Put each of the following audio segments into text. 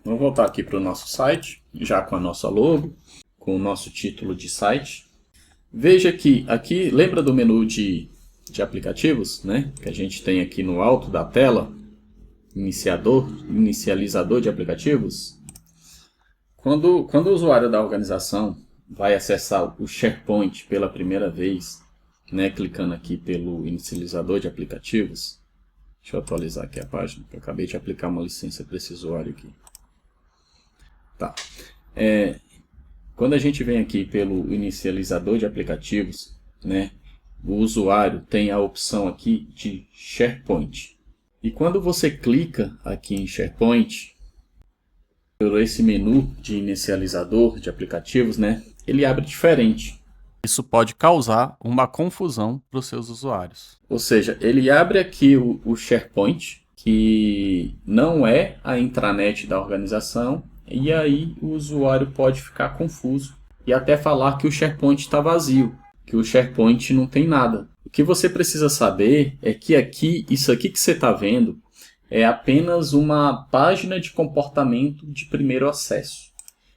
Vamos voltar aqui para o nosso site, já com a nossa logo, com o nosso título de site. Veja que aqui, lembra do menu de aplicativos, né? Que a gente tem aqui no alto da tela, inicializador de aplicativos. Quando o usuário da organização vai acessar o SharePoint pela primeira vez, né, clicando aqui pelo inicializador de aplicativos, deixa eu atualizar aqui a página, que eu acabei de aplicar uma licença para esse usuário aqui. Tá. Quando a gente vem aqui pelo inicializador de aplicativos, né, o usuário tem a opção aqui de SharePoint. E quando você clica aqui em SharePoint, por esse menu de inicializador de aplicativos, né, ele abre diferente. Isso pode causar uma confusão para os seus usuários. Ou seja, ele abre aqui o SharePoint, que não é a intranet da organização, e aí o usuário pode ficar confuso e até falar que o SharePoint está vazio, que o SharePoint não tem nada. O que você precisa saber é que aqui, isso aqui que você está vendo, é apenas uma página de comportamento de primeiro acesso.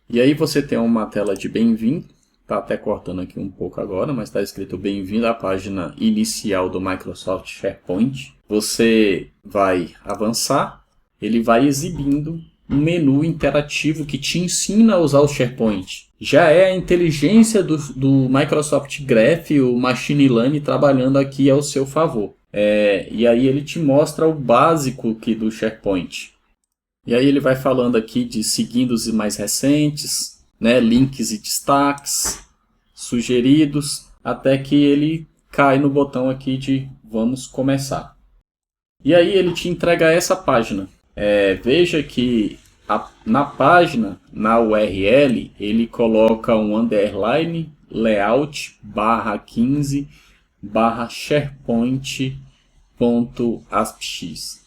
E aí você tem uma tela de bem-vindo, está até cortando aqui um pouco agora, mas está escrito bem-vindo à página inicial do Microsoft SharePoint. Você vai avançar, ele vai exibindo um menu interativo que te ensina a usar o SharePoint. Já é a inteligência do Microsoft Graph, o Machine Learning, trabalhando aqui ao seu favor. E aí ele te mostra o básico aqui do SharePoint. E aí ele vai falando aqui de seguindos e mais recentes, né, links e destaques, sugeridos, até que ele cai no botão aqui de vamos começar. E aí ele te entrega essa página. Veja que na página, na URL, ele coloca um underline layout /15 /sharepoint.aspx.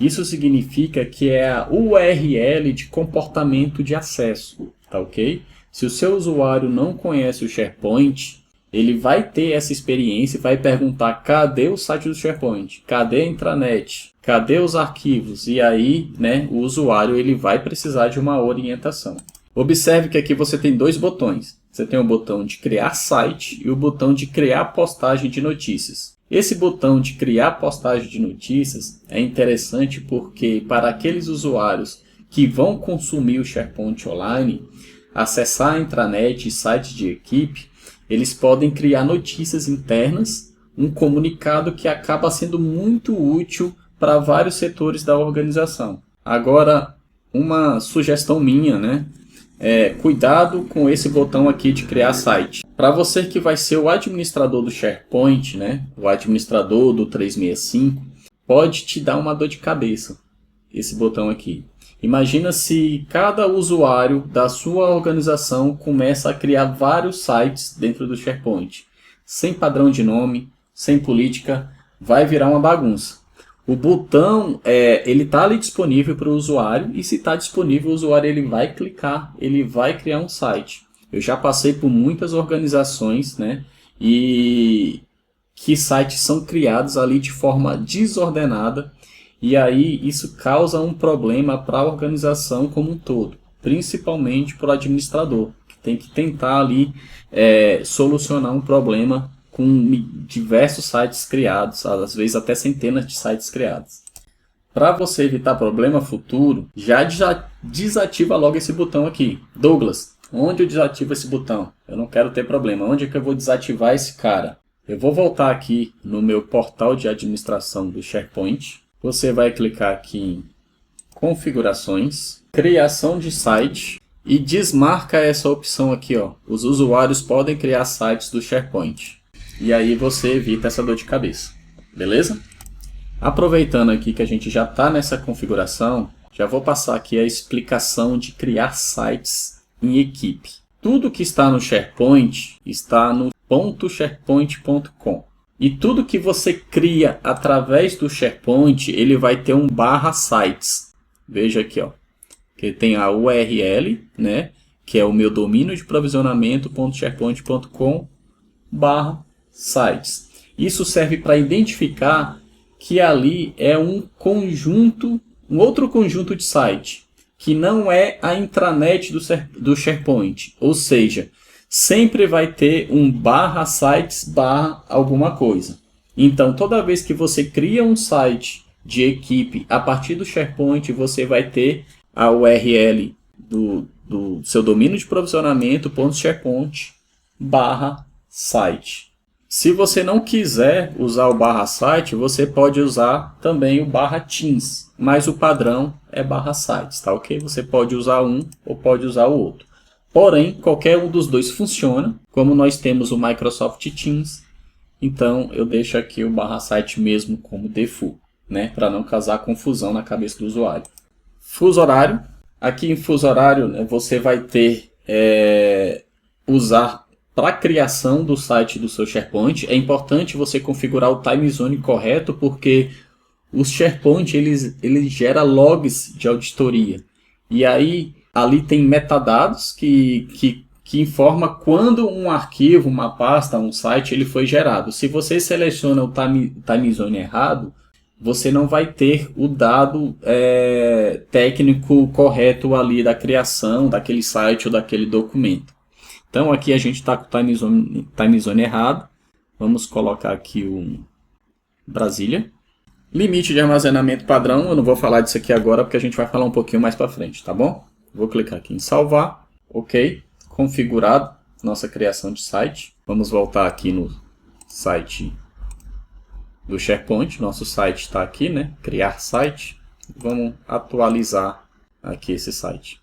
Isso significa que é a URL de comportamento de acesso, tá ok? Se o seu usuário não conhece o SharePoint, ele vai ter essa experiência e vai perguntar cadê o site do SharePoint, cadê a intranet, cadê os arquivos? E aí, né, o usuário ele vai precisar de uma orientação. Observe que aqui você tem dois botões. Você tem o botão de criar site e o botão de criar postagem de notícias. Esse botão de criar postagem de notícias é interessante porque para aqueles usuários que vão consumir o SharePoint online, acessar a intranet e sites de equipe, eles podem criar notícias internas, um comunicado que acaba sendo muito útil para vários setores da organização. Agora, uma sugestão minha, né? Cuidado com esse botão aqui de criar site. Para você que vai ser o administrador do SharePoint, né? O administrador do 365, pode te dar uma dor de cabeça esse botão aqui. Imagina se cada usuário da sua organização começa a criar vários sites dentro do SharePoint. Sem padrão de nome, sem política, vai virar uma bagunça. O botão, ele está ali disponível para o usuário e se está disponível, o usuário ele vai clicar, ele vai criar um site. Eu já passei por muitas organizações, né, e que sites são criados ali de forma desordenada e aí isso causa um problema para a organização como um todo, principalmente para o administrador, que tem que tentar ali solucionar um problema com diversos sites criados, às vezes até centenas de sites criados. Para você evitar problema futuro, já desativa logo esse botão aqui. Douglas, onde eu desativo esse botão? Eu não quero ter problema. Onde é que eu vou desativar esse cara? Eu vou voltar aqui no meu portal de administração do SharePoint. Você vai clicar aqui em Configurações, Criação de Site e desmarca essa opção aqui, ó. Os usuários podem criar sites do SharePoint. E aí você evita essa dor de cabeça, beleza? Aproveitando aqui que a gente já está nessa configuração, já vou passar aqui a explicação de criar sites em equipe. Tudo que está no SharePoint está no .sharepoint.com. E tudo que você cria através do SharePoint, ele vai ter um /sites. Veja aqui, ó, que tem a URL, né, que é o meu domínio de provisionamento.sharepoint.com /sites. Isso serve para identificar que ali é um outro conjunto de site. que não é a intranet do SharePoint. Ou seja, sempre vai ter um /sites/ alguma coisa. Então, toda vez que você cria um site de equipe a partir do SharePoint, você vai ter a URL do seu domínio de provisionamento, .sharepoint /site. Se você não quiser usar o /site, você pode usar também o /teams, mas o padrão é /sites, tá ok? Você pode usar um ou pode usar o outro. Porém, qualquer um dos dois funciona, como nós temos o Microsoft Teams, então eu deixo aqui o /site mesmo como default, né? Para não causar confusão na cabeça do usuário. Fuso horário. Aqui em fuso horário, né, você vai ter usar para a criação do site do seu SharePoint. É importante você configurar o time zone correto, porque o SharePoint ele gera logs de auditoria. E aí ali tem metadados que informa quando um arquivo, uma pasta, um site ele foi gerado. Se você seleciona o time zone errado, você não vai ter o dado técnico correto ali da criação daquele site ou daquele documento. Então aqui a gente está com o time zone errado. Vamos colocar aqui o Brasília. Limite de armazenamento padrão, eu não vou falar disso aqui agora porque a gente vai falar um pouquinho mais para frente, tá bom? Vou clicar aqui em salvar, ok. Configurado nossa criação de site. Vamos voltar aqui no site do SharePoint. Nosso site está aqui, né? Criar site. Vamos atualizar aqui esse site.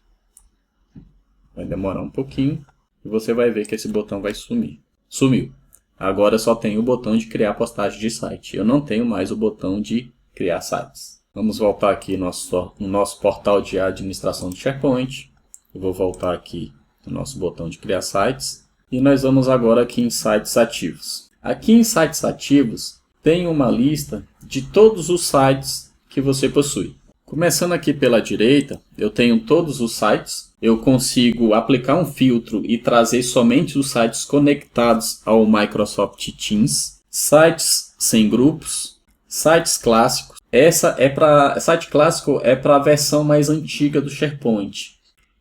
Vai demorar um pouquinho e você vai ver que esse botão vai sumir. Sumiu. Agora só tem o botão de criar postagem de site. Eu não tenho mais o botão de criar sites. Vamos voltar aqui no nosso portal de administração do SharePoint. Eu vou voltar aqui no nosso botão de criar sites. E nós vamos agora aqui em sites ativos. Aqui em sites ativos tem uma lista de todos os sites que você possui. Começando aqui pela direita, eu tenho todos os sites. Eu consigo aplicar um filtro e trazer somente os sites conectados ao Microsoft Teams. Sites sem grupos. Sites clássicos. Site clássico é para a versão mais antiga do SharePoint.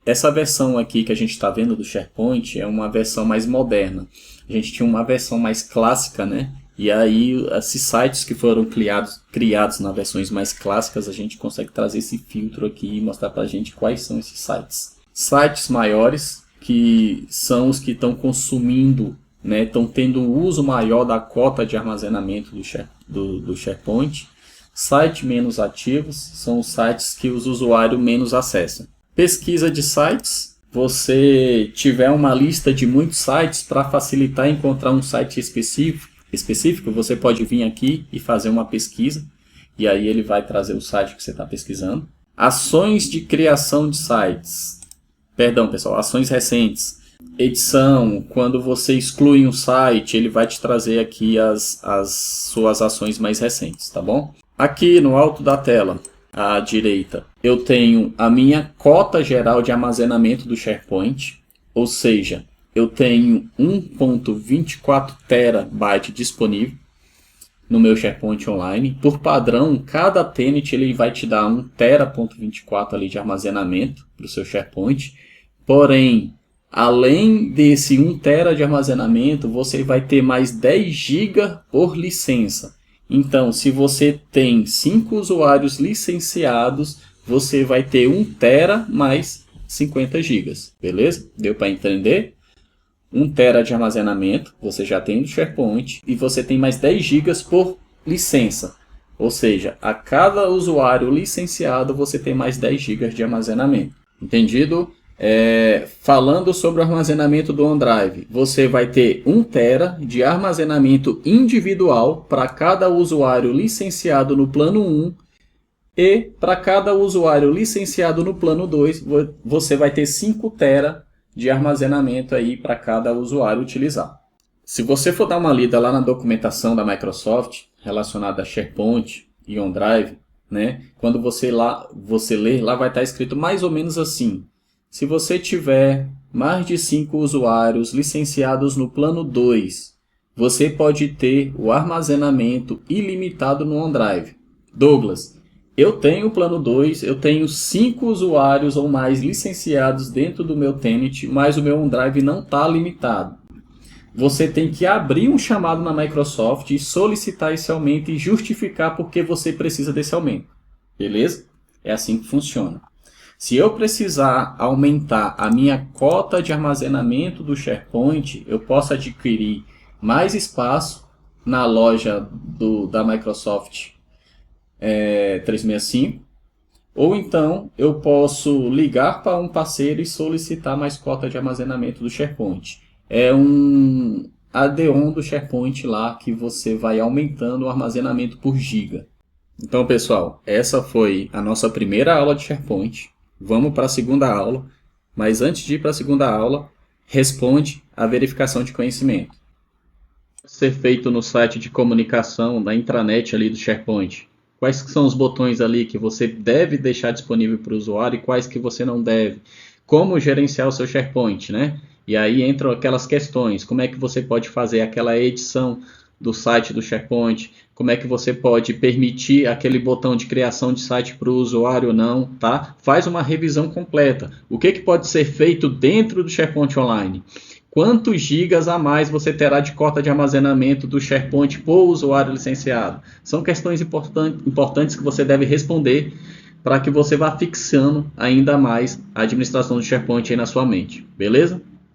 Essa versão aqui que a gente está vendo do SharePoint é uma versão mais moderna. A gente tinha uma versão mais clássica, né? E aí, esses sites que foram criados nas versões mais clássicas, a gente consegue trazer esse filtro aqui e mostrar para a gente quais são esses sites. Sites maiores, que são os que estão consumindo, né? Estão tendo um uso maior da cota de armazenamento do SharePoint. Sites menos ativos são os sites que os usuários menos acessam. Pesquisa de sites. Você tiver uma lista de muitos sites para facilitar encontrar um site específico, você pode vir aqui e fazer uma pesquisa. E aí ele vai trazer o site que você está pesquisando. Ações de criação de sites. Perdão, pessoal, ações recentes. Edição, quando você exclui um site, ele vai te trazer aqui as suas ações mais recentes, tá bom? Aqui no alto da tela, à direita, eu tenho a minha cota geral de armazenamento do SharePoint, ou seja, eu tenho 1.24 TB disponível no meu SharePoint Online. Por padrão, cada tenant ele vai te dar 1 TB.24 ali de armazenamento para o seu SharePoint. Porém, além desse 1 TB de armazenamento, você vai ter mais 10 GB por licença. Então, se você tem 5 usuários licenciados, você vai ter 1 TB mais 50 GB. Beleza? Deu para entender? 1 TB de armazenamento, você já tem no SharePoint, e você tem mais 10 GB por licença. Ou seja, a cada usuário licenciado, você tem mais 10 GB de armazenamento. Entendido? Falando sobre o armazenamento do OneDrive, você vai ter 1 TB de armazenamento individual para cada usuário licenciado no plano 1 e para cada usuário licenciado no plano 2, você vai ter 5 TB de armazenamento aí para cada usuário utilizar. Se você for dar uma lida lá na documentação da Microsoft relacionada a SharePoint e OneDrive, né, quando você ler, lá vai estar escrito mais ou menos assim: se você tiver mais de 5 usuários licenciados no plano 2, você pode ter o armazenamento ilimitado no OneDrive. Douglas, Eu tenho o plano 2, eu tenho 5 usuários ou mais licenciados dentro do meu tenant, mas o meu OneDrive não está limitado. Você tem que abrir um chamado na Microsoft e solicitar esse aumento e justificar por que você precisa desse aumento. Beleza? É assim que funciona. Se eu precisar aumentar a minha cota de armazenamento do SharePoint, eu posso adquirir mais espaço na loja da Microsoft 365, ou então eu posso ligar para um parceiro e solicitar mais cota de armazenamento do SharePoint. É um add-on do SharePoint lá que você vai aumentando o armazenamento por giga. Então, pessoal, essa foi a nossa primeira aula de SharePoint. Vamos para a segunda aula, mas antes de ir para a segunda aula, responde a verificação de conhecimento. Ser feito no site de comunicação da intranet ali do SharePoint. Quais são os botões ali que você deve deixar disponível para o usuário e quais que você não deve? Como gerenciar o seu SharePoint, né? E aí entram aquelas questões, como é que você pode fazer aquela edição do site do SharePoint, como é que você pode permitir aquele botão de criação de site para o usuário ou não, tá? Faz uma revisão completa. O que pode ser feito dentro do SharePoint Online? Quantos gigas a mais você terá de cota de armazenamento do SharePoint por usuário licenciado? São questões importantes que você deve responder para que você vá fixando ainda mais a administração do SharePoint aí na sua mente. Beleza?